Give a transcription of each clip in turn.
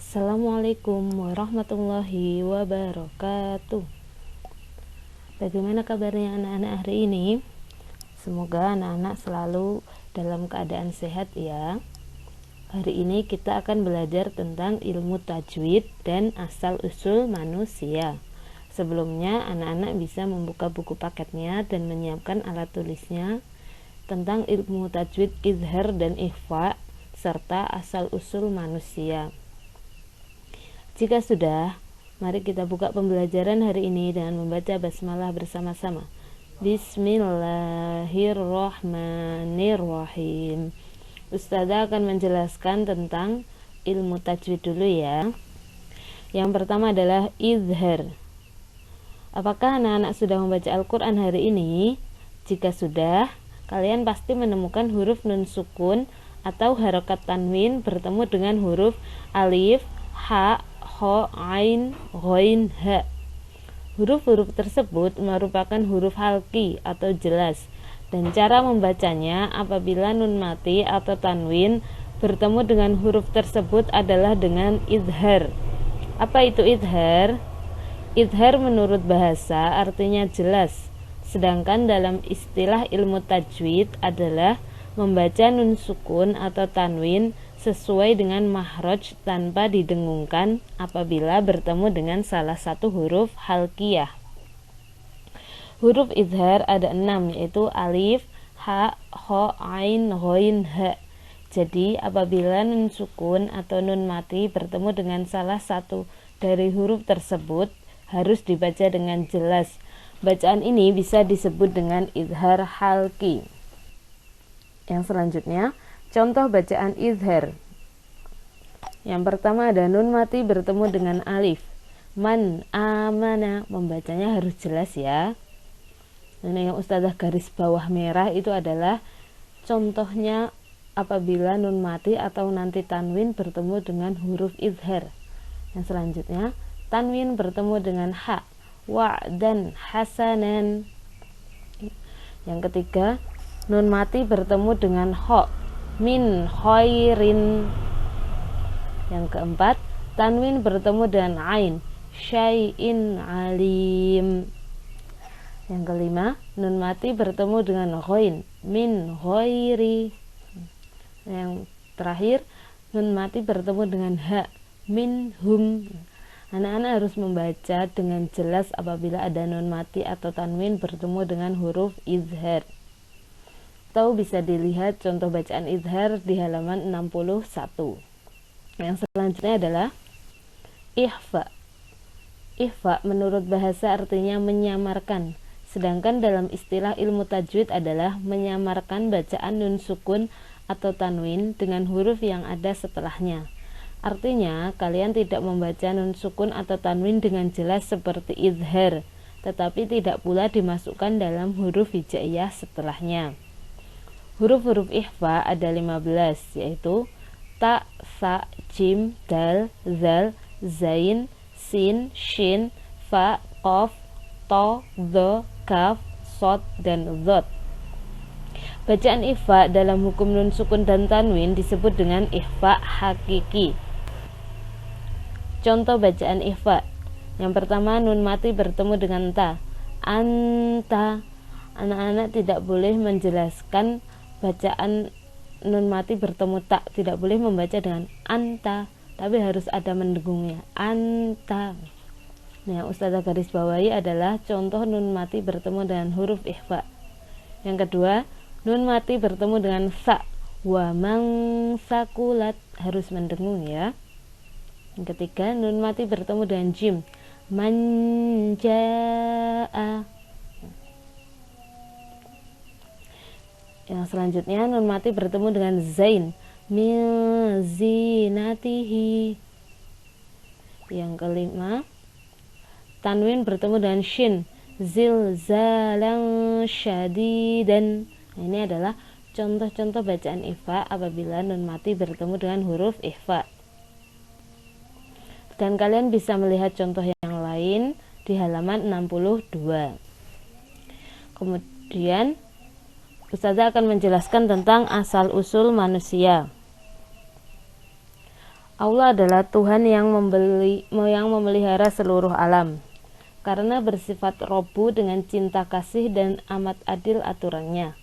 Assalamualaikum warahmatullahi wabarakatuh. Bagaimana kabarnya anak-anak hari ini? Semoga anak-anak selalu dalam keadaan sehat ya. Hari ini kita akan belajar tentang ilmu tajwid dan asal-usul manusia. Sebelumnya anak-anak bisa membuka buku paketnya dan menyiapkan alat tulisnya tentang ilmu tajwid, izhar dan ikhfa serta asal-usul manusia. Jika sudah, mari kita buka pembelajaran hari ini dengan membaca basmalah bersama-sama. Bismillahirrahmanirrahim. Ustazah akan menjelaskan tentang ilmu tajwid dulu ya. Yang pertama adalah izhar. Apakah anak-anak sudah membaca Al-Quran hari ini? Jika sudah, kalian pasti menemukan huruf nun sukun atau harokat tanwin bertemu dengan huruf alif, ha, kho, ain, ghain, ha. Huruf-huruf tersebut merupakan huruf halqi atau jelas, dan cara membacanya apabila nun mati atau tanwin bertemu dengan huruf tersebut adalah dengan izhar. Apa itu izhar? Izhar menurut bahasa artinya jelas, sedangkan dalam istilah ilmu tajwid adalah membaca nun sukun atau tanwin sesuai dengan mahraj tanpa didengungkan apabila bertemu dengan salah satu huruf halqiyah. Huruf izhar ada 6, yaitu alif, ha, kho, ain, ghain, ha. Jadi apabila nun sukun atau nun mati bertemu dengan salah satu dari huruf tersebut harus dibaca dengan jelas. Bacaan ini bisa disebut dengan izhar halqi. Yang selanjutnya, contoh bacaan izhar. Yang pertama ada nun mati bertemu dengan alif. Man, amana, membacanya harus jelas ya. Ini yang ustazah garis bawah merah itu adalah contohnya apabila nun mati atau nanti tanwin bertemu dengan huruf izhar. Yang selanjutnya, tanwin bertemu dengan ha. Wa'dan hasanan. Yang ketiga, nun mati bertemu dengan kho. Min khairin. Yang keempat, tanwin bertemu dengan ain. Syai'in alim. Yang kelima, nun mati bertemu dengan ghain. Min ghairi. Yang terakhir, nun mati bertemu dengan ha. Min hum. Anak-anak harus membaca dengan jelas apabila ada nun mati atau tanwin bertemu dengan huruf izhar. Atau bisa dilihat contoh bacaan izhar di halaman 61. Yang selanjutnya adalah ikhfa. Ikhfa menurut bahasa artinya menyamarkan, sedangkan dalam istilah ilmu tajwid adalah menyamarkan bacaan nun sukun atau tanwin dengan huruf yang ada setelahnya. Artinya, kalian tidak membaca nun sukun atau tanwin dengan jelas seperti izhar, tetapi tidak pula dimasukkan dalam huruf hijaiyah setelahnya. Huruf-huruf ikhfa ada 15, yaitu ta, sa, jim, dal, zal, zain, sin, shin, fa, qaf, to, dho, kaf, sod, dan dhot. Bacaan ikhfa dalam hukum nun sukun dan tanwin disebut dengan ikhfa hakiki. Contoh bacaan ikhfa. Yang pertama, nun mati bertemu dengan ta. Anta. Anak-anak tidak boleh menjelaskan bacaan nun mati bertemu tak, tidak boleh membaca dengan anta, tapi harus ada mendengungnya. Anta. Nah, ustazah garis bawahi adalah contoh nun mati bertemu dengan huruf ikhfa. Yang kedua, nun mati bertemu dengan sa. Wa mang sakulat, harus mendengung ya. Yang ketiga, nun mati bertemu dengan jim. Manjaa. Yang selanjutnya, nun mati bertemu dengan zain. Min zinatihi. Yang kelima, tanwin bertemu dengan shin. Zilzalan syadidan. Nah, ini adalah contoh-contoh bacaan ikhfa apabila nun mati bertemu dengan huruf ikhfa. Dan kalian bisa melihat contoh yang lain di halaman 62. Kemudian ustazah akan menjelaskan tentang asal-usul manusia. Allah adalah Tuhan yang memelihara seluruh alam. Karena bersifat Robbu dengan cinta kasih dan amat adil aturannya,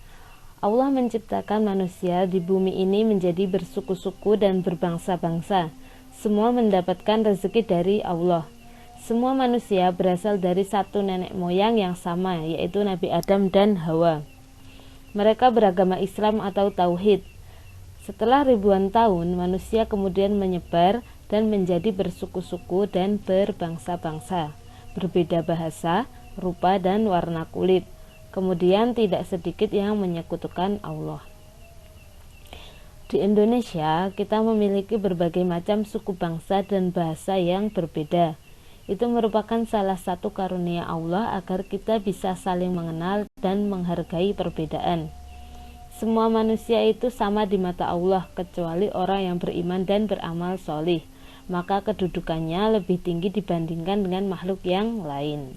Allah menciptakan manusia di bumi ini menjadi bersuku-suku dan berbangsa-bangsa. Semua mendapatkan rezeki dari Allah. Semua manusia berasal dari satu nenek moyang yang sama, yaitu Nabi Adam dan Hawa. Mereka beragama Islam atau Tauhid. Setelah ribuan tahun, manusia kemudian menyebar dan menjadi bersuku-suku dan berbangsa-bangsa, berbeda bahasa, rupa, dan warna kulit. Kemudian tidak sedikit yang menyekutukan Allah. Di Indonesia, kita memiliki berbagai macam suku bangsa dan bahasa yang berbeda. Itu merupakan salah satu karunia Allah agar kita bisa saling mengenal dan menghargai perbedaan. Semua manusia itu sama di mata Allah, kecuali orang yang beriman dan beramal solih. Maka kedudukannya lebih tinggi dibandingkan dengan makhluk yang lain.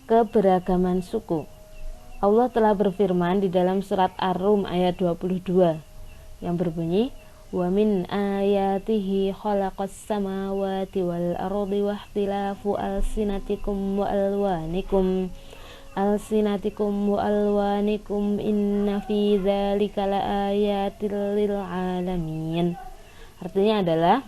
Keberagaman suku. Allah telah berfirman di dalam surat Ar-Rum ayat 22 yang berbunyi, wa min ayatihi khalaqas samawati wal ardi wa ikhtilafu alsinatikum wa alwanikum inna fi dzalika laayatil lil alamin. Artinya adalah,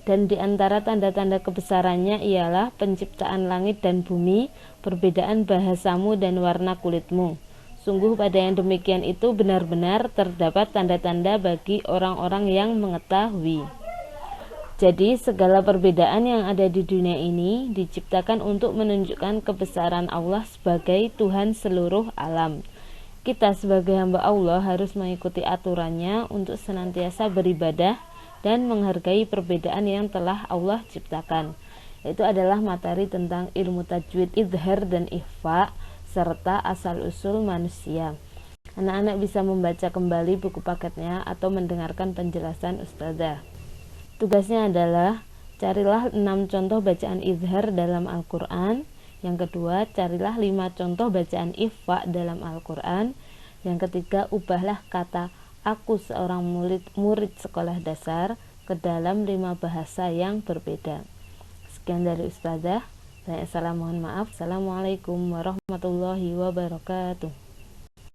dan di antara tanda-tanda kebesarannya ialah penciptaan langit dan bumi, perbedaan bahasamu dan warna kulitmu. Sungguh pada yang demikian itu benar-benar terdapat tanda-tanda bagi orang-orang yang mengetahui. Jadi segala perbedaan yang ada di dunia ini diciptakan untuk menunjukkan kebesaran Allah sebagai Tuhan seluruh alam. Kita sebagai hamba Allah harus mengikuti aturannya untuk senantiasa beribadah dan menghargai perbedaan yang telah Allah ciptakan. Itu adalah materi tentang ilmu tajwid, idhar, dan ikhfa, serta asal-usul manusia. Anak-anak bisa membaca kembali buku paketnya atau mendengarkan penjelasan Ustazah. Tugasnya adalah, carilah 6 contoh bacaan idhar dalam Al-Quran. Yang kedua, carilah 5 contoh bacaan ikhfa dalam Al-Quran. Yang ketiga, ubahlah kata aku seorang murid sekolah dasar ke dalam 5 bahasa yang berbeda. Sekian dari Ustazah. Saya salah mohon maaf. Assalamualaikum warahmatullahi wabarakatuh.